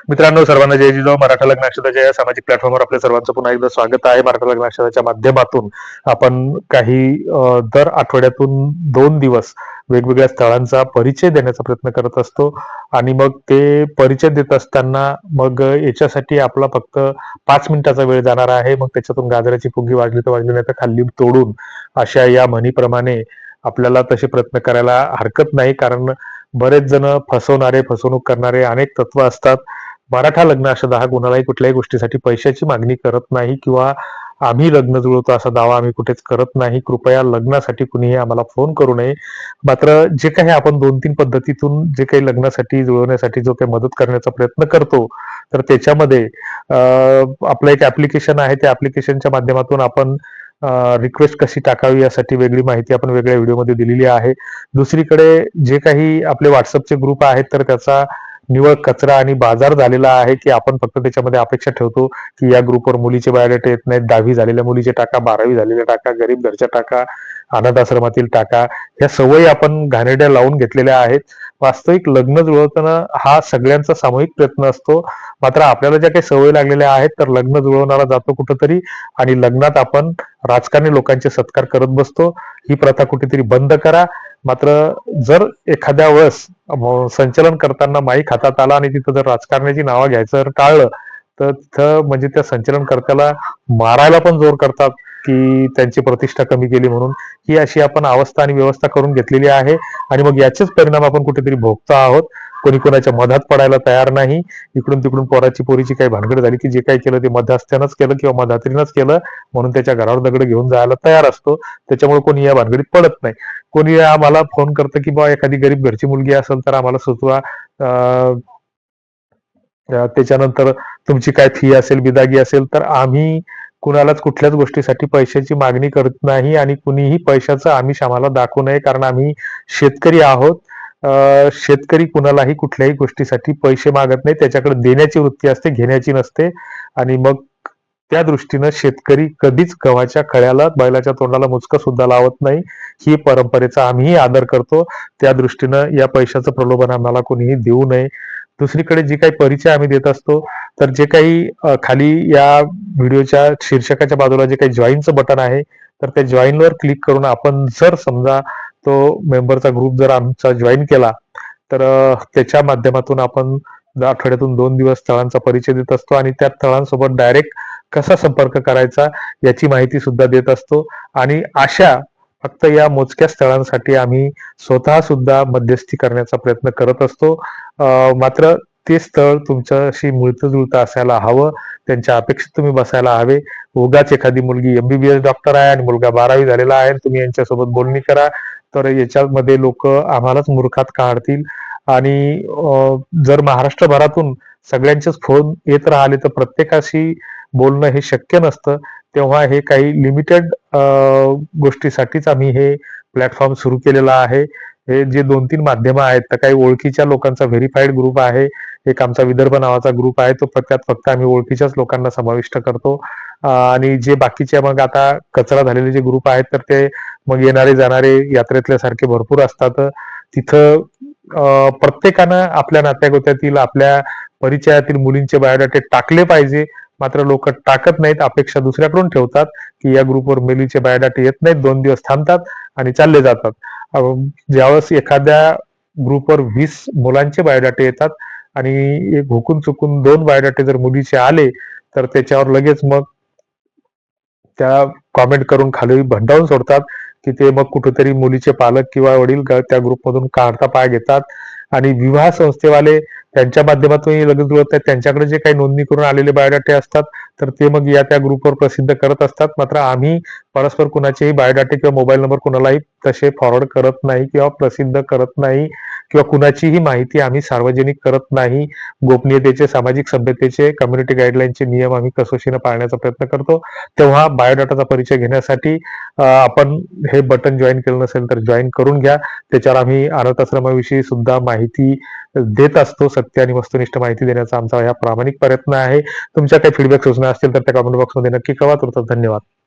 मित्रांनो, सर्वांना जय जिजाऊ. मराठा लग्न अक्षताच्या या सामाजिक प्लॅटफॉर्मवर आपल्या सर्वांचं पुन्हा एकदा स्वागत आहे. मराठा लग्न अक्षताच्या माध्यमातून आपण काही दर आठवड्यातून 2 दिवस वेगवेगळ्या स्थळांचा परिचय देण्याचा प्रयत्न करत असतो आणि मग ते परिचय देत असताना मग याच्यासाठी आपला फक्त 5 मिनिटाचा वेळ जाणार आहे. मग त्याच्यातून गाजराची फुगी वाजली तर वाजली, नाही तर खाल्ली तोडून, अशा या म्हणीप्रमाणे आपल्याला तसे प्रयत्न करायला हरकत नाही. कारण बरेच जण फसवणारे, फसवणूक करणारे अनेक तत्व असतात. मराठा लग्न अक्षता हा कोणालाही कुठल्याही गोष्टीसाठी पैशाची मागणी करत नाही किंवा आम्ही लग्न जुळवतो असा दावा आम्ही कुठेच करत नाही. कृपया लग्नासाठी कुणीही आम्हाला फोन करू नये. मात्र जे काही आपण 2-3 पद्धतीतून जे काही लग्नासाठी जुळवण्यासाठी जो काही मदत करण्याचा प्रयत्न करतो, तर त्याच्यामध्ये आपलं एक ॲप्लिकेशन आहे. त्या ॲप्लिकेशनच्या माध्यमातून आपण रिक्वेस्ट कशी टाकावी यासाठी वेगळी माहिती आपण वेगळ्या व्हिडिओमध्ये दिलेली आहे. दुसरीकडे जे काही आपले WhatsAppचे ग्रुप आहेत, तर त्याचा निव्वळ कचरा आणि बाजार झालेला आहे, की आपण फक्त त्याच्यामध्ये अपेक्षा ठेवतो, की या ग्रुपवर मुलीचे बायोडेटा येत नाहीत. 10वी झालेल्या मुलीचे टाका, 12वी झालेल्या टाका, गरीब घरच्या टाका, अनाथ आश्रमातील टाका. ह्या सवयी आपण घाणेरड्या लावून घेतलेल्या आहेत. वास्तविक लग्न जुळवताना हा सगळ्यांचा सामूहिक प्रयत्न असतो. मात्र आपल्याला ज्या काही सवयी लागलेल्या आहेत, तर लग्न जुळवणारा जातो कुठंतरी आणि लग्नात आपण राजकारणी लोकांचे सत्कार करत बसतो. ही प्रथा कुठेतरी बंद करा. मात्र जर एखाद्या वेळेस संचलन करताना माईक हातात आला आणि तिथं जर राजकारण्याची नावं घ्यायचं जर टाळलं, तर तिथं म्हणजे त्या संचलनकर्त्याला मारायला पण जोर करतात, की त्यांची प्रतिष्ठा कमी केली म्हणून. ही अशी आपण अवस्था आणि व्यवस्था करून घेतलेली आहे आणि मग याचेच परिणाम आपण कुठेतरी भोगतो आहोत. कोणी कोणाच्या मधात पडायला तयार नाही. इकडून तिकडून पोरीची काही भानगड झाली, की जे काही केलं ते मध्यस्थानच केलं किंवा मधात्रीनंच केलं म्हणून त्याच्या घरावर दगड घेऊन जायला तयार असतो. त्याच्यामुळे कोणी या भानगडीत पडत नाही. कोणी आम्हाला फोन करतं, की बा एखादी गरीब घरची मुलगी असेल तर आम्हाला सुचवा. त्याच्यानंतर तुमची काय फी असेल, बिदागी असेल, तर आम्ही कुणालाच कुठल्याच गोष्टीसाठी पैशाची मागणी करत नाही आणि कुणीही पैशाचं आमिष आम्हाला दाखवू नये. कारण आम्ही शेतकरी आहोत. शेतकरी कुणालाही कुठल्याही गोष्टीसाठी पैसे मागत नाही. त्याच्याकडे देण्याची वृत्ती असते, घेण्याची नसते. आणि मग त्या दृष्टीनं शेतकरी कधीच गव्हाच्या खळ्याला, बैलाच्या तोंडाला मुचकं सुद्धा लावत नाही. ही परंपरेचा आम्हीही आदर करतो. त्या दृष्टीनं या पैशाचं प्रलोभन आम्हाला कोणीही देऊ नये. दुसरीकडे जी काही परिचय आम्ही देत असतो, तर जे काही खाली या व्हिडिओच्या शीर्षकाच्या बाजूला जे काही जॉईनचं बटन आहे, तर त्या जॉईनवर क्लिक करून आपण जर समजा तो मेंबरचा ग्रुप जर आमचा जॉईन केला, तर त्याच्या माध्यमातून आपण आठवड्यातून 2 दिवस स्थळांचा परिचय देत असतो आणि त्या स्थळांसोबत डायरेक्ट कसा संपर्क करायचा याची माहिती सुद्धा देत असतो. आणि अशा फक्त या मोजक्या स्थळांसाठी आम्ही स्वतः सुद्धा मध्यस्थी करण्याचा प्रयत्न करत असतो. मात्र ते स्थळ तुमच्याशी मिळतं जुळतं असायला हवं. त्यांच्या अपेक्षेत तुम्ही बसायला हवे. उगाच एखादी मुलगी MBBS डॉक्टर आहे आणि मुलगा 12वी झालेला आहे, तुम्ही यांच्यासोबत बोलणी करा, तर याच्यामध्ये लोक आम्हालाच मूर्खात काढतील. आणि जर महाराष्ट्रभरातून सगळ्यांचेच फोन येत राहिले तर प्रत्येकाशी बोलणं हे शक्य नसतं. तेव्हा हे काही लिमिटेड गोष्टीसाठीच आम्ही हे प्लॅटफॉर्म सुरू केलेला आहे. हे जे 2-3 माध्यमं आहेत, तर काही ओळखीच्या लोकांचा व्हेरिफाईड ग्रुप आहे. एक आमचा विदर्भ नावाचा ग्रुप आहे. त्यात फक्त आम्ही ओळखीच्याच लोकांना समाविष्ट करतो. आणि जे बाकीचे मग आता कचरा झालेले जे ग्रुप आहेत, तर ते मग येणारे जाणारे यात्रेतल्या सारखे भरपूर असतात. तिथं प्रत्येकानं आपल्या नात्यागोत्यातील, आपल्या परिचयातील मुलींचे बायोडाटे टाकले पाहिजे. मात्र लोक टाकत नाहीत. अपेक्षा दुसऱ्याकडून ठेवतात, की या ग्रुपवर मुलीचे बायोडाटे येत नाहीत, 2 दिवस थांबतात आणि चालले जातात. ज्यावेळेस एखाद्या ग्रुपवर 20 मुलांचे बायोडाटे येतात आणि एक हुकून चुकून 2 बायोडाटे जर मुलीचे आले, तर त्याच्यावर लगेच मग त्या कॉमेंट करून खाली भंडावून सोडतात, की ते मग कुठेतरी मुलीचे पालक किंवा वडील त्या ग्रुपमधून काढता पाय घेतात. आणि विवाह संस्थेवाले त्यांच्या माध्यमातून लग्न जुळत आहेत, त्यांच्याकडे जे काही नोंदणी करून आलेले बायोडाटे असतात, तर ते मग त्या ग्रुपवर प्रसिद्ध करत असतात. मात्र आम्ही परस्पर कुणाचेही बायोडाटे किंवा मोबाईल नंबर कुणालाही तसे फॉरवर्ड करत नाही किंवा प्रसिद्ध करत नाही किंवा कुणाचीही माहिती आम्ही सार्वजनिक करत नाही. गोपनीयतेचे, सामाजिक सभ्यतेचे, कम्युनिटी गाईडलाईनचे नियम आम्ही कसोशीनं पाळण्याचा प्रयत्न करतो. तेव्हा बायोडाटाचा परिचय घेण्यासाठी आपण हे बटन जॉईन केलं नसेल तर जॉईन करून घ्या. त्याच्यावर आम्ही अनाथ आश्रमाविषयी सुद्धा माहिती देत असतो. सत्य आणि वस्तुनिष्ठ माहिती देण्याचा आमचा हा प्रामाणिक प्रयत्न आहे. तुमच्या काही फीडबॅक सूचना असतील तर त्या कमेंट बॉक्समध्ये नक्की कळवा. तुर्तास धन्यवाद.